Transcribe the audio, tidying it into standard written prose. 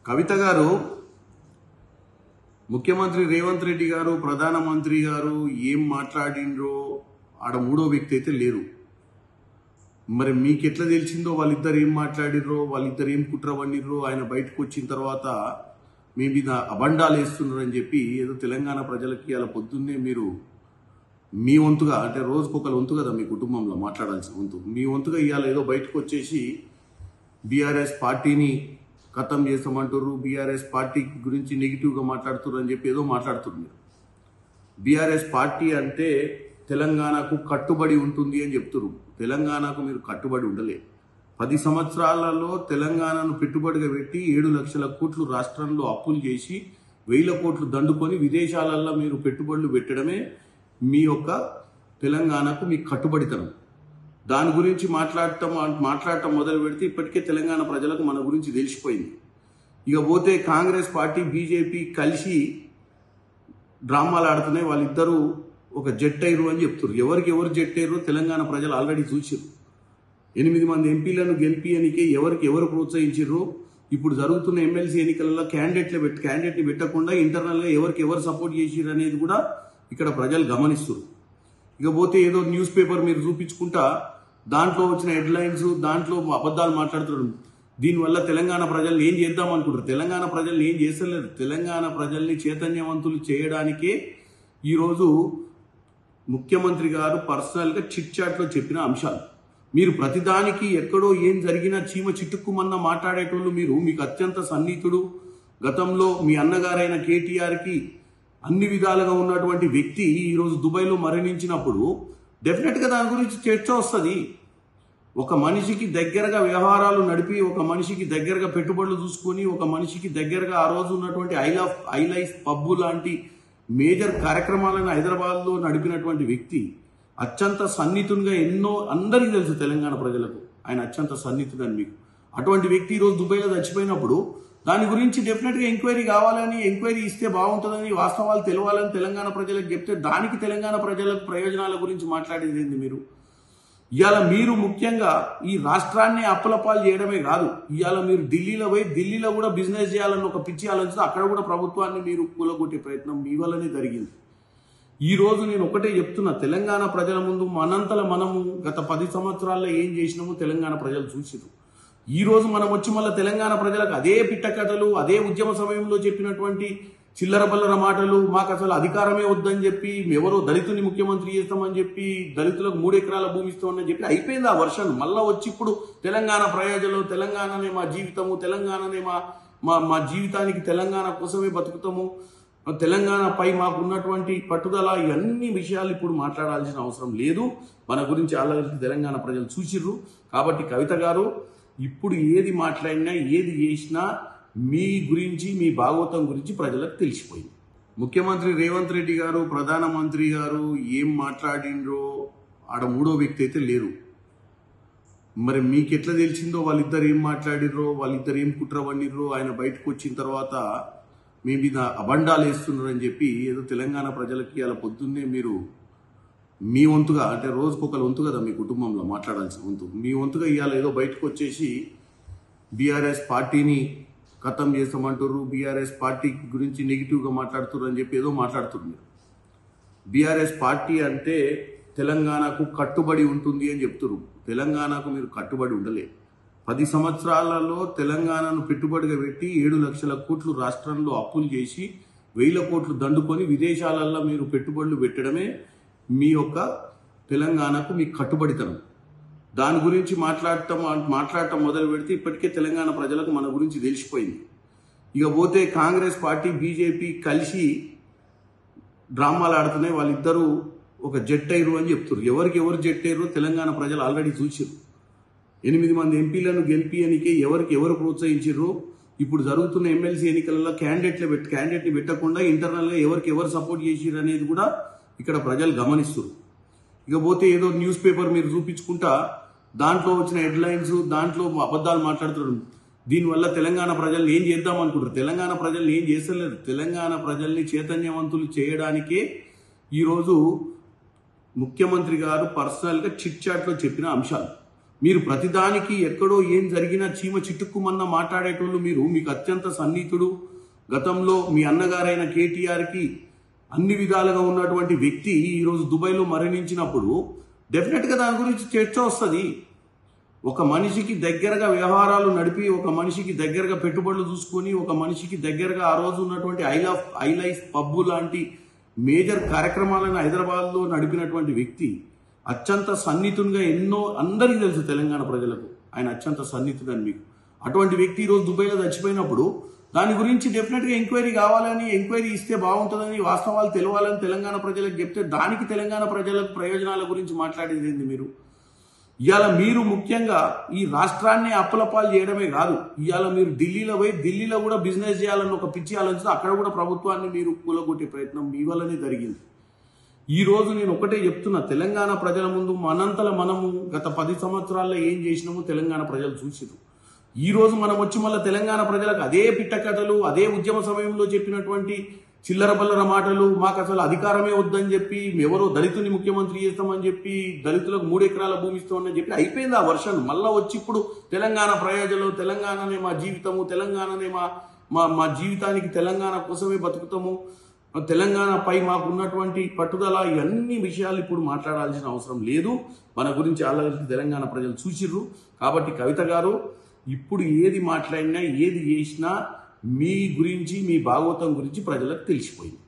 కవిత గారు ముఖ్యమంత్రి రేవంత్ రెడ్డి గారు ప్రధానమంత్రి గారు ఏం మాట్లాడిండ్రో ఆడ మూడో వ్యక్తి అయితే లేరు. మరి మీకు ఎట్లా తెలిసిందో వాళ్ళిద్దరు ఏం మాట్లాడిర్రో, వాళ్ళిద్దరు ఏం కుట్ర వండిర్రో ఆయన బయటకు వచ్చిన తర్వాత మీ మీద అబండాలు వేస్తున్నారని చెప్పి ఏదో తెలంగాణ ప్రజలకి అలా పొద్దున్నే మీరు మీ వంతుగా, అంటే రోజుకొకరు వంతు కదా మీ కుటుంబంలో మాట్లాడాల్సిన వంతు, మీ వంతుగా ఇవాళ ఏదో బయటకు వచ్చేసి బీఆర్ఎస్ పార్టీని ఖతం చేస్తామంటారు, బీఆర్ఎస్ పార్టీ గురించి నెగిటివ్గా మాట్లాడుతున్నారు అని చెప్పి ఏదో మాట్లాడుతున్నారు. బీఆర్ఎస్ పార్టీ అంటే తెలంగాణకు కట్టుబడి ఉంటుంది అని చెప్తున్నారు. తెలంగాణకు మీరు కట్టుబడి ఉండలే. 10 సంవత్సరాలలో తెలంగాణను పెట్టుబడిగా పెట్టి 7 లక్షల కోట్లు రాష్ట్రంలో అప్పులు చేసి 1000 కోట్లు దండుకొని విదేశాలలో మీరు పెట్టుబడులు పెట్టడమే మీ యొక్క తెలంగాణకు మీ కట్టుబడితనం. దాని గురించి మాట్లాడటం మొదలు పెడితే ఇప్పటికే తెలంగాణ ప్రజలకు మన గురించి తెలిసిపోయింది. ఇక పోతే కాంగ్రెస్ పార్టీ బీజేపీ కలిసి డ్రామాలు ఆడుతున్నాయి. వాళ్ళిద్దరూ ఒక జట్ అయ్యారు అని చెప్తారు. ఎవరికి ఎవరు జట్ అయ్యారో తెలంగాణ ప్రజలు ఆల్రెడీ చూసారు. 8 మంది ఎంపీలను గెలిపియనికే ఎవరికి ఎవరు ప్రోత్సహించారు. ఇప్పుడు జరుగుతున్న ఎమ్మెల్సీ ఎన్నికలలో క్యాండిడేట్ని పెట్టకుండా ఇంటర్నల్గా ఎవరికి ఎవరు సపోర్ట్ చేసిరు అనేది కూడా ఇక్కడ ప్రజలు గమనిస్తారు. ఇకపోతే ఏదో న్యూస్ పేపర్ మీరు చూపించుకుంటా దాంట్లో వచ్చిన హెడ్లైన్స్, దాంట్లో అబద్ధాలు మాట్లాడుతున్నారు. దీనివల్ల తెలంగాణ ప్రజల్ని ఏం చేద్దాం అనుకుంటారు. తెలంగాణ ప్రజల్ని ఏం చేస్తలేరు. తెలంగాణ ప్రజల్ని చైతన్యవంతులు చేయడానికే ఈరోజు ముఖ్యమంత్రి గారు పర్సనల్గా చిట్ చాట్లో చెప్పిన అంశాలు. మీరు ప్రతిదానికి ఎక్కడో ఏం జరిగినా చీమ చిట్టుక్కుమన్న మాట్లాడేటోళ్ళు మీకు అత్యంత సన్నిహితుడు. గతంలో మీ అన్నగారైన కేటీఆర్కి అన్ని విధాలుగా ఉన్నటువంటి వ్యక్తి ఈరోజు దుబాయ్లో మరణించినప్పుడు డెఫినెట్గా దాని గురించి చర్చ వస్తుంది. ఒక మనిషికి దగ్గరగా వ్యవహారాలు నడిపి, ఒక మనిషికి దగ్గరగా పెట్టుబడులు చూసుకొని, ఒక మనిషికి దగ్గరగా ఆ రోజు ఉన్నటువంటి ఐ లైఫ్ పబ్బు లాంటి మేజర్ కార్యక్రమాలను హైదరాబాద్లో నడిపినటువంటి వ్యక్తి, అత్యంత సన్నిహితునిగా అందరికీ తెలుసు తెలంగాణ ప్రజలకు ఆయన అత్యంత సన్నిహితుడని. మీకు అటువంటి వ్యక్తి ఈరోజు దుబాయ్లో చచ్చిపోయినప్పుడు దాని గురించి డెఫినెట్గా ఎంక్వైరీ కావాలని, ఎంక్వైరీ ఇస్తే బాగుంటుందని, వాస్తవాలు తెలవాలని తెలంగాణ ప్రజలకు చెప్తే దానికి తెలంగాణ ప్రజలకు ప్రయోజనాల గురించి మాట్లాడేది ఏంది మీరు? ఇవాళ మీరు ముఖ్యంగా ఈ రాష్ట్రాన్ని అప్పులపాలు చేయడమే కాదు, ఇవాళ మీరు ఢిల్లీలో పోయి ఢిల్లీలో కూడా బిజినెస్ చేయాలని ఒక పిచ్చి ఆలోచిస్తే అక్కడ కూడా ప్రభుత్వాన్ని మీరు కూలగొట్టే ప్రయత్నం మీ వల్లనే జరిగింది. ఈ రోజు నేను ఒకటే చెప్తున్నా, తెలంగాణ ప్రజల ముందు మనము గత 10 సంవత్సరాల్లో ఏం చేసినామో తెలంగాణ ప్రజలు చూసిరు. ఈ రోజు మనం వచ్చి మళ్ళీ తెలంగాణ ప్రజలకు అదే పిట్టకథలు, అదే ఉద్యమ సమయంలో చెప్పినటువంటి చిల్లర బల్లర మాటలు, మాకు అసలు అధికారమే వద్దని చెప్పి, ఎవరో దళితుని ముఖ్యమంత్రి చేస్తామని చెప్పి, దళితులకు 3 ఎకరాల భూమి ఇస్తామని చెప్పి అయిపోయింది ఆ వర్షన్. మళ్ళా వచ్చి ఇప్పుడు తెలంగాణ ప్రయోజనం, తెలంగాణనే మా జీవితము, తెలంగాణనే మా జీవితానికి తెలంగాణ కోసమే బతుకుతాము, తెలంగాణపై మాకు ఉన్నటువంటి పట్టుదల, ఇవన్నీ విషయాలు ఇప్పుడు మాట్లాడాల్సిన అవసరం లేదు. మన గురించి ఆలోచించి తెలంగాణ ప్రజలు చూసిర్రు. కాబట్టి కవిత గారు ఇప్పుడు ఏది మాట్లాడినా ఏది చేసినా మీ గురించి, మీ భాగవతం గురించి ప్రజలకు తెలిసిపోయింది. ముఖ్యమంత్రి రేవంత్ రెడ్డి గారు ప్రధానమంత్రి గారు ఏం మాట్లాడిండ్రో ఆడ మూడో వ్యక్తి అయితే లేరు. మరి మీకు ఎట్లా తెలిసిందో వాళ్ళిద్దరు ఏం మాట్లాడిర్రో, వాళ్ళిద్దరు ఏం కుట్ర వండిర్రో ఆయన బయటకు వచ్చిన తర్వాత మీ మీద అబండాలు వేస్తున్నారని చెప్పి ఏదో తెలంగాణ ప్రజలకి అలా పొద్దున్నే మీరు మీ వంతుగా, అంటే రోజుకొకరు వంతు కదా మీ కుటుంబంలో మాట్లాడాల్సిన వంతు, మీ వంతుగా ఇవాళ ఏదో బయటకు వచ్చేసి బీఆర్ఎస్ పార్టీని ఖతం చేస్తామంటారు, బీఆర్ఎస్ పార్టీ గురించి నెగిటివ్గా మాట్లాడుతున్నారు అని చెప్పి ఏదో మాట్లాడుతున్నారు. బీఆర్ఎస్ పార్టీ అంటే తెలంగాణకు కట్టుబడి ఉంటుంది అని చెప్తున్నారు. తెలంగాణకు మీరు కట్టుబడి ఉండలే. 10 సంవత్సరాలలో తెలంగాణను పెట్టుబడిగా పెట్టి 7 లక్షల కోట్లు రాష్ట్రంలో అప్పులు చేసి 1000 కోట్లు దండుకొని విదేశాలలో మీరు పెట్టుబడులు పెట్టడమే మీ యొక్క తెలంగాణకు మీ కట్టుబడితనం. దాని గురించి మాట్లాడటం మొదలు పెడితే ఇప్పటికే తెలంగాణ ప్రజలకు మన గురించి తెలిసిపోయింది. ఇక పోతే కాంగ్రెస్ పార్టీ బీజేపీ కలిసి డ్రామాలు ఆడుతున్నాయి. వాళ్ళిద్దరూ ఒక జట్ అయ్యారు అని చెప్తారు. ఎవరికి ఎవరు జట్ అయ్యారో తెలంగాణ ప్రజలు ఆల్రెడీ చూసారు. 8 మంది ఎంపీలను గెలిపియనికే ఎవరికి ఎవరు ప్రోత్సహించారు. ఇప్పుడు జరుగుతున్న ఎమ్మెల్సీ ఎన్నికలలో క్యాండిడేట్ని పెట్టకుండా ఇంటర్నల్గా ఎవరికి ఎవరు సపోర్ట్ చేసిరు అనేది కూడా ఇక్కడ ప్రజలు గమనిస్తారు. ఇకపోతే ఏదో న్యూస్ పేపర్ మీరు చూపించుకుంటా దాంట్లో వచ్చిన హెడ్లైన్స్, దాంట్లో అబద్ధాలు మాట్లాడుతున్నారు. దీనివల్ల తెలంగాణ ప్రజల్ని ఏం చేద్దాం అనుకుంటారు. తెలంగాణ ప్రజల్ని ఏం చేస్తలేరు. తెలంగాణ ప్రజల్ని చైతన్యవంతులు చేయడానికే ఈరోజు ముఖ్యమంత్రి గారు పర్సనల్గా చిట్ చాట్లో చెప్పిన అంశాలు. మీరు ప్రతిదానికి ఎక్కడో ఏం జరిగినా చీమ చిట్టుక్కుమన్న మాట్లాడేటోళ్ళు మీరు. మీకు అత్యంత సన్నిహితుడు, గతంలో మీ అన్నగారైన కేటీఆర్కి అన్ని విధాలుగా ఉన్నటువంటి వ్యక్తి ఈరోజు దుబాయ్లో మరణించినప్పుడు డెఫినెట్గా దాని గురించి చర్చ వస్తుంది. ఒక మనిషికి దగ్గరగా వ్యవహారాలు నడిపి, ఒక మనిషికి దగ్గరగా పెట్టుబడులు చూసుకొని, ఒక మనిషికి దగ్గరగా ఆ రోజు ఉన్నటువంటి ఐ లైఫ్ పబ్బు లాంటి మేజర్ కార్యక్రమాలను హైదరాబాద్లో నడిపినటువంటి వ్యక్తి, అత్యంత సన్నిహితునిగా ఎన్నో, అందరికీ తెలుసు తెలంగాణ ప్రజలకు ఆయన అత్యంత సన్నిహితుడని. మీకు అటువంటి వ్యక్తి ఈరోజు దుబాయ్లో చచ్చిపోయినప్పుడు దాని గురించి డెఫినెట్గా ఎంక్వైరీ కావాలని, ఎంక్వైరీ ఇస్తే బాగుంటుందని, వాస్తవాలు తెలవాలని తెలంగాణ ప్రజలకు చెప్తే దానికి తెలంగాణ ప్రజలకు ప్రయోజనాల గురించి మాట్లాడేది ఏంది మీరు? ఇవాళ మీరు ముఖ్యంగా ఈ రాష్ట్రాన్ని అప్పులపాలు చేయడమే కాదు, ఇవాళ మీరు ఢిల్లీలో పోయి ఢిల్లీలో కూడా బిజినెస్ చేయాలని ఒక పిచ్చి ఆలోచన, అక్కడ కూడా ప్రభుత్వాన్ని మీరు కూలగొట్టే ప్రయత్నం మీ వల్లనే జరిగింది. ఈ రోజు నేను ఒకటే చెప్తున్నా, తెలంగాణ ప్రజల ముందు మనంతల మనము గత 10 సంవత్సరాల్లో ఏం చేసినామో తెలంగాణ ప్రజలు చూసిరు. ఈ రోజు మనం వచ్చి మళ్ళీ తెలంగాణ ప్రజలకు అదే పిట్టకథలు, అదే ఉద్యమ సమయంలో చెప్పినటువంటి చిల్లర బల్లర మాటలు, మాకు అసలు అధికారమే వద్దని చెప్పి, ఎవరో దళితుని ముఖ్యమంత్రి చేస్తామని చెప్పి, దళితులకు 3 ఎకరాల భూమి ఇస్తామని చెప్పి అయిపోయింది ఆ వర్షన్. మళ్ళా వచ్చి ఇప్పుడు తెలంగాణ ప్రయోజనం, తెలంగాణనే మా జీవితము, తెలంగాణనే మా జీవితానికి తెలంగాణ కోసమే బతుకుతాము, తెలంగాణపై మాకు ఉన్నటువంటి పట్టుదల, ఇవన్నీ విషయాలు ఇప్పుడు మాట్లాడాల్సిన అవసరం లేదు. మన గురించి ఆలోచించి తెలంగాణ ప్రజలు చూసిర్రు. కాబట్టి కవిత గారు ఇప్పుడు ఏది మాట్లాడినా, ఏది చేసినా మీ గురించి, మీ భాగవతం గురించి ప్రజలకు తెలిసిపోయింది.